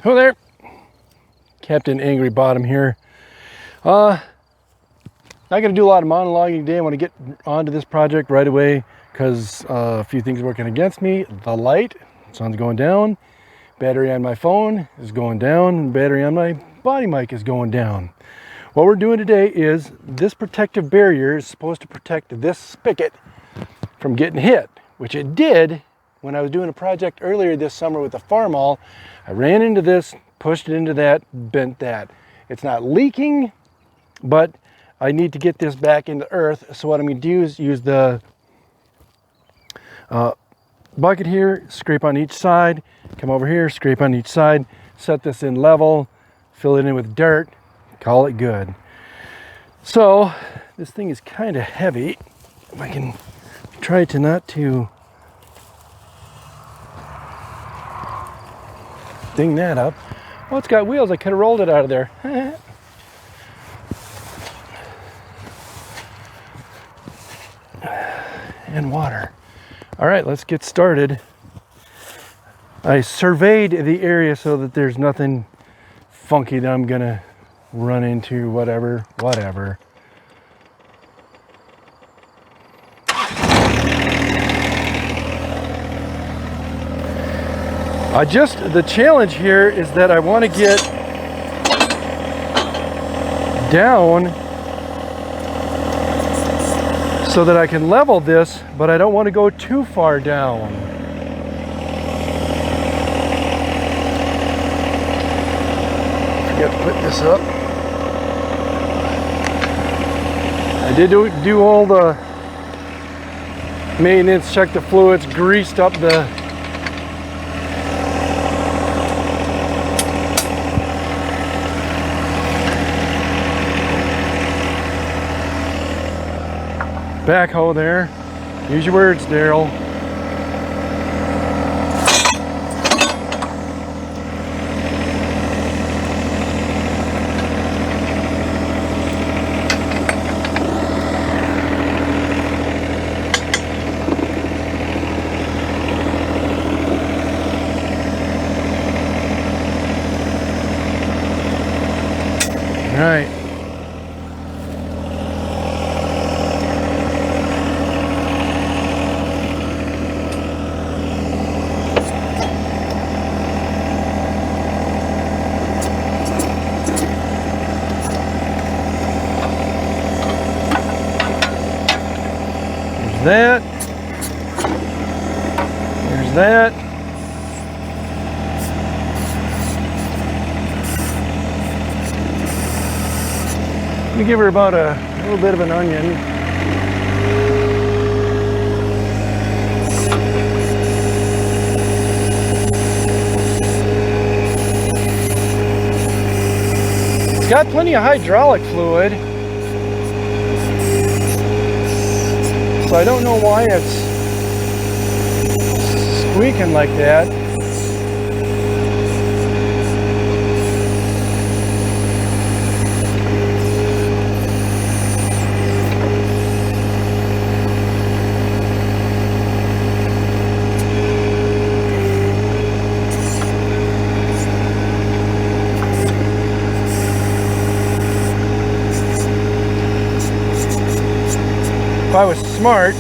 Hello there, Captain Angry Bottom here. Not gonna do a lot of monologuing today. I want to get onto this project right away because a few things are working against me. The light, sun's going down. Battery on my phone is going down, and battery on my body mic is going down. What we're doing today is this protective barrier is supposed to protect this spigot from getting hit, which it did when I was doing a project earlier this summer with the farmall. I ran into this, pushed it into that, bent that. It's not leaking, but I need to get this back into earth. So what I'm going to do is use the bucket here, scrape on each side, come over here, scrape on each side, set this in level, fill it in with dirt, call it good. So this thing is kind of heavy. If I can try to not to ding that up. Well, it's got wheels. I could have rolled it out of there. And water. All right, let's get started. I surveyed the area so that there's nothing funky that I'm gonna run into, whatever. The challenge here is that I want to get down so that I can level this, but I don't want to go too far down. Forget to put this up. I did do all the maintenance, check the fluids, greased up the backhoe there. Use your words, Daryl. All right. That. There's that. Let me give her about a little bit of an onion. It's got plenty of hydraulic fluid. So I don't know why it's squeaking like that. If I was smart,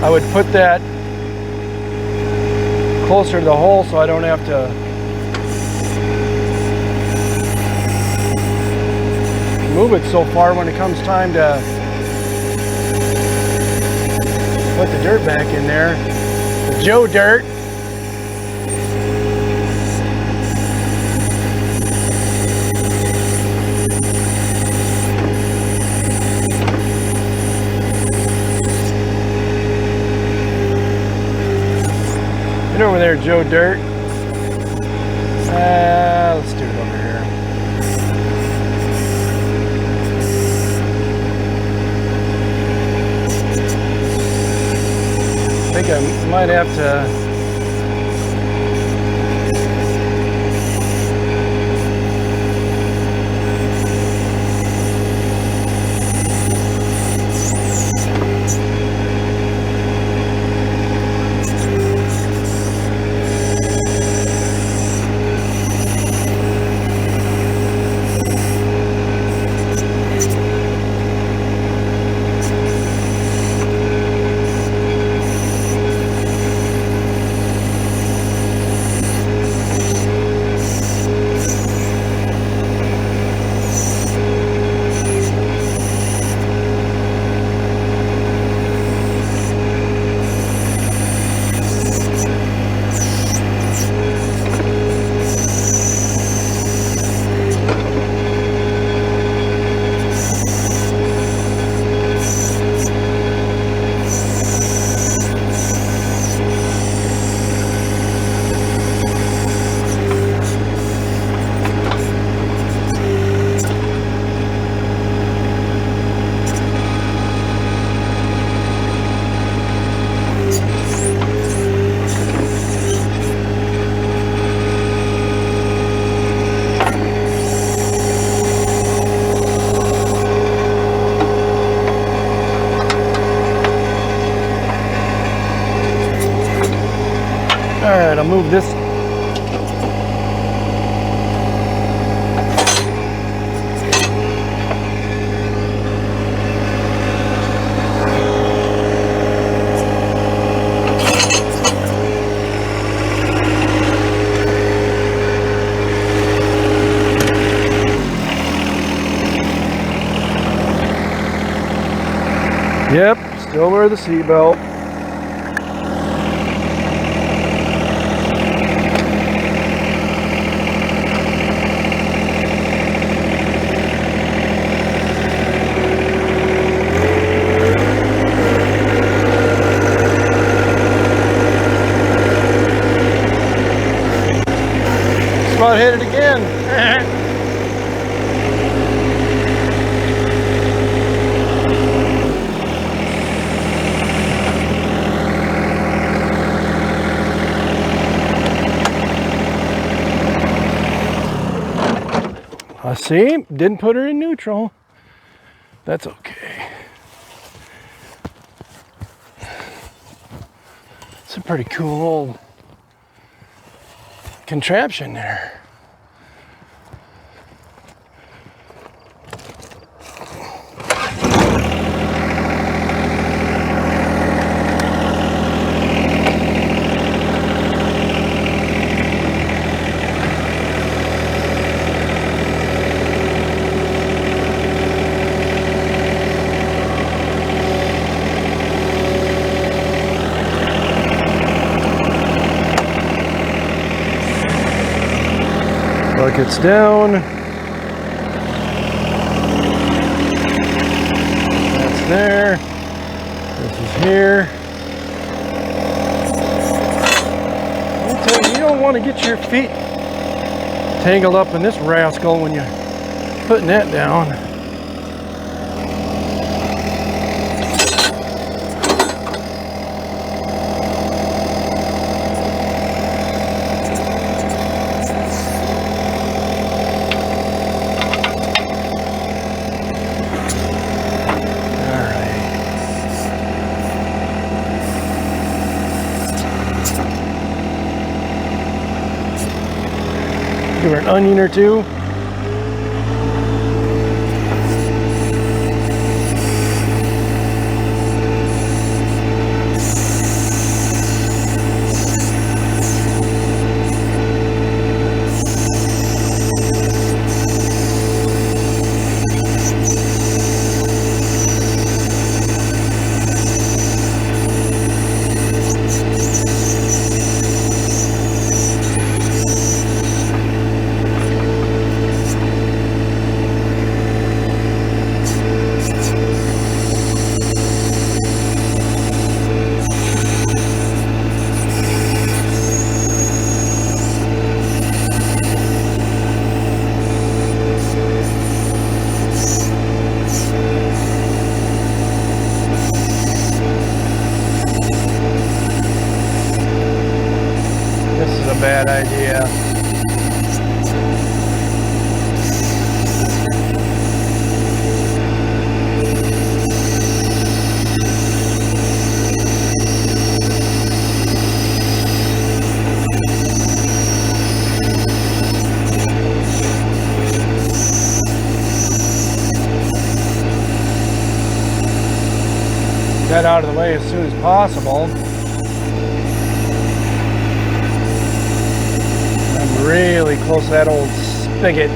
I would put that closer to the hole so I don't have to move it so far when it comes time to put the dirt back in there. The Joe dirt. Get over there, Joe Dirt. Let's do it over here. I think I might have to right, I'll move this. Yep, still wear the seatbelt. Just about hit it again. See, didn't put her in neutral. That's okay. It's a pretty cool old contraption there. Buckets down. That's there. This is here. I'll tell you, you don't want to get your feet tangled up in this rascal when you're putting that down. Give her an onion or two. Bad idea. Get out of the way as soon as possible. Really close to that old spigot.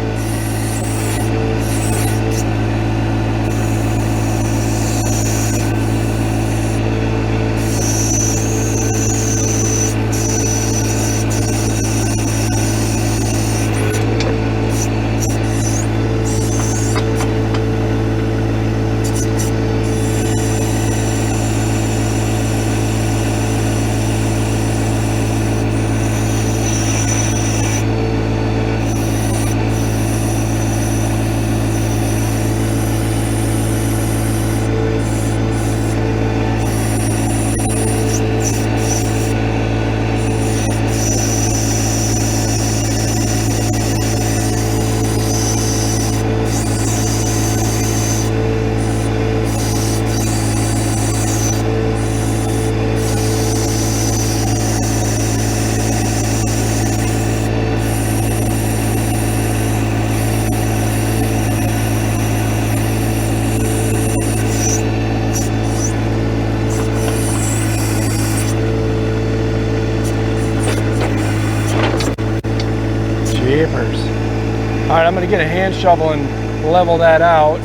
All right, I'm gonna get a hand shovel and level that out.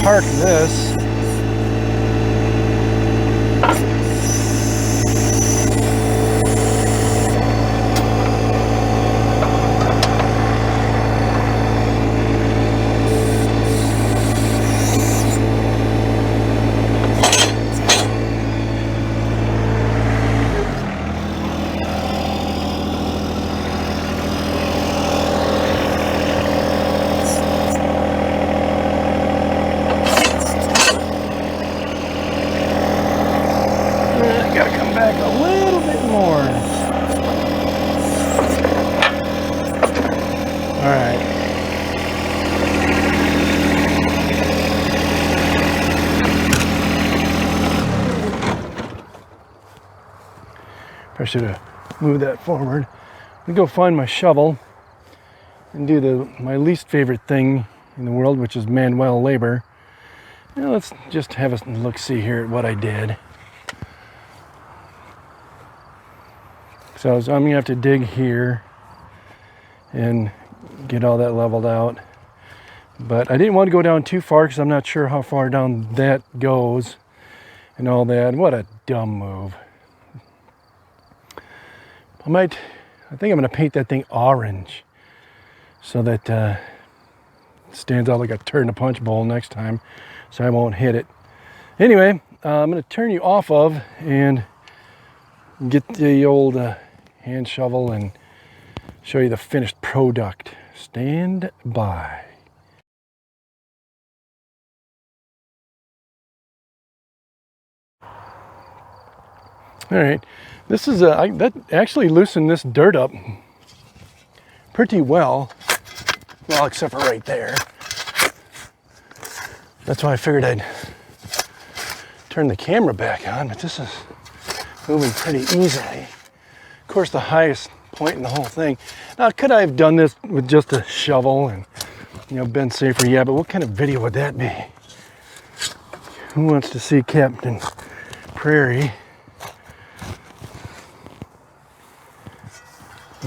Park this. Back a little bit more. All right. I should have moved that forward. Let me go find my shovel and do my least favorite thing in the world, which is manual labor. Now let's just have a look-see here at what I did. So I'm gonna have to dig here and get all that leveled out. But I didn't want to go down too far because I'm not sure how far down that goes and all that. What a dumb move. I think I'm gonna paint that thing orange so that it stands out like a turd in a punch bowl next time, so I won't hit it. Anyway, I'm gonna turn you off of and get the old hand shovel and show you the finished product. Stand by. All right, this is that actually loosened this dirt up pretty well. Well, except for right there. That's why I figured I'd turn the camera back on, but this is moving pretty easily. Of course, the highest point in the whole thing. Now, could I have done this with just a shovel and, been safer? Yeah, but what kind of video would that be? Who wants to see Captain Prairie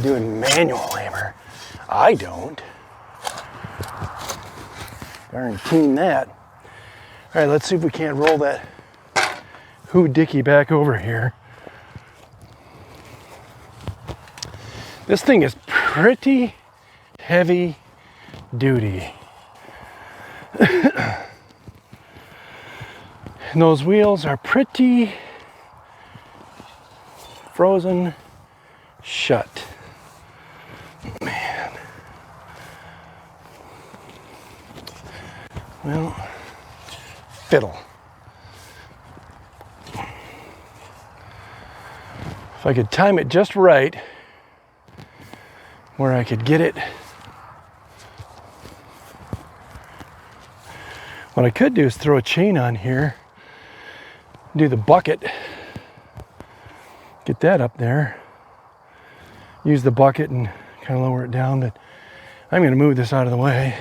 doing manual labor? I don't. Darn keen that. All right, let's see if we can't roll that hoodicky back over here. This thing is pretty heavy duty. And those wheels are pretty frozen shut. Man. Well, fiddle. If I could time it just right, where I could get it. What I could do is throw a chain on here, do the bucket, get that up there, use the bucket and kind of lower it down, but I'm going to move this out of the way.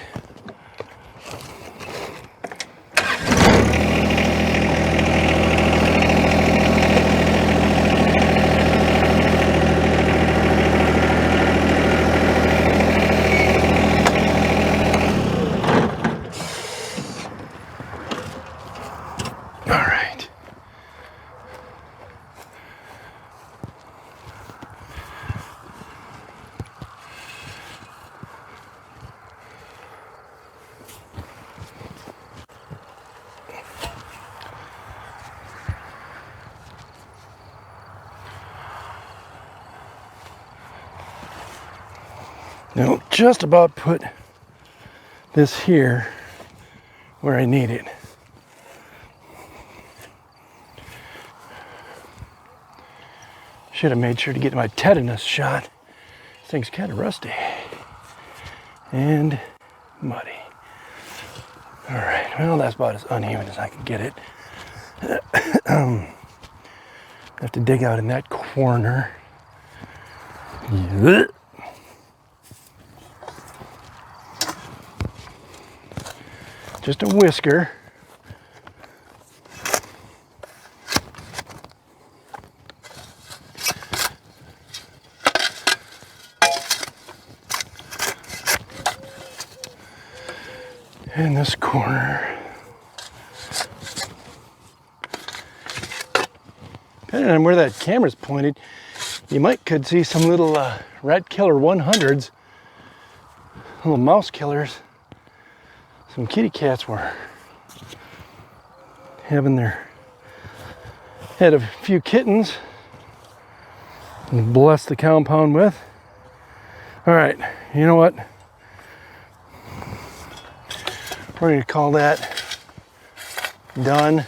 Now, just about put this here where I need it. Should have made sure to get my tetanus shot. This thing's kind of rusty and muddy. All right, well, that's about as uneven as I can get it. Have to dig out in that corner. Just a whisker. in this corner. Depending on where that camera's pointed, you could see some little rat killer 100s, little mouse killers. Some kitty cats were had a few kittens and blessed the compound with. All right, you know what? We're going to call that done.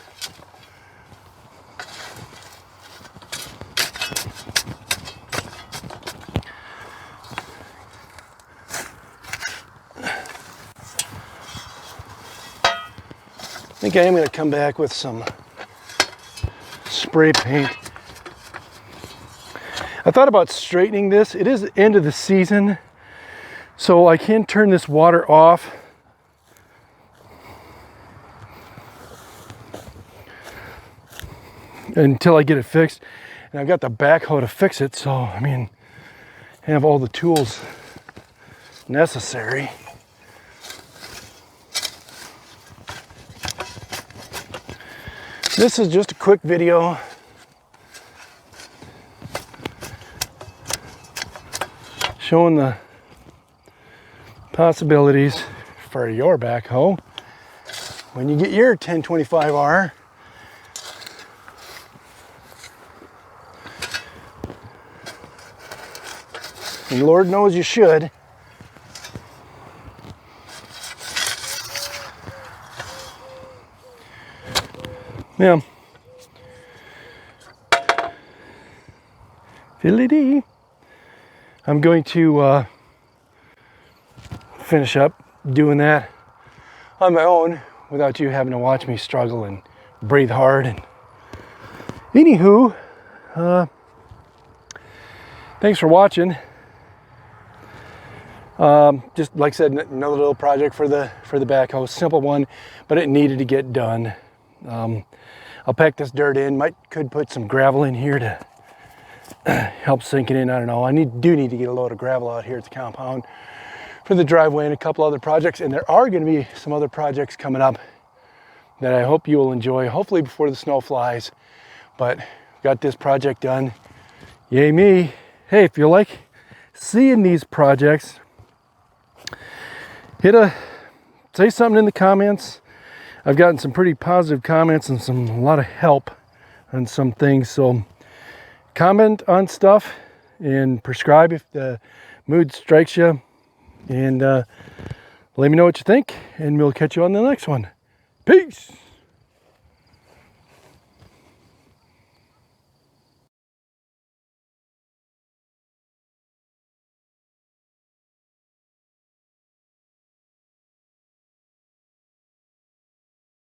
I think I am going to come back with some spray paint. I thought about straightening this. It is the end of the season, so I can turn this water off. Until I get it fixed. And I've got the backhoe to fix it, so I mean, I have all the tools necessary. This is just a quick video showing the possibilities for your backhoe when you get your 1025R. And Lord knows you should. Yeah. Fiddly-dee. I'm going to finish up doing that on my own without you having to watch me struggle and breathe hard. And anywho, thanks for watching. Just like I said, another little project for the backhoe, simple one, but it needed to get done. I'll pack this dirt in. Could put some gravel in here to help sink it in. I don't know. I do need to get a load of gravel out here at the compound for the driveway and a couple other projects. And there are going to be some other projects coming up that I hope you will enjoy, hopefully before the snow flies. But got this project done. Yay me. Hey, if you like seeing these projects, say something in the comments. I've gotten some pretty positive comments and a lot of help on some things. So comment on stuff and prescribe if the mood strikes you. And let me know what you think, and we'll catch you on the next one. Peace.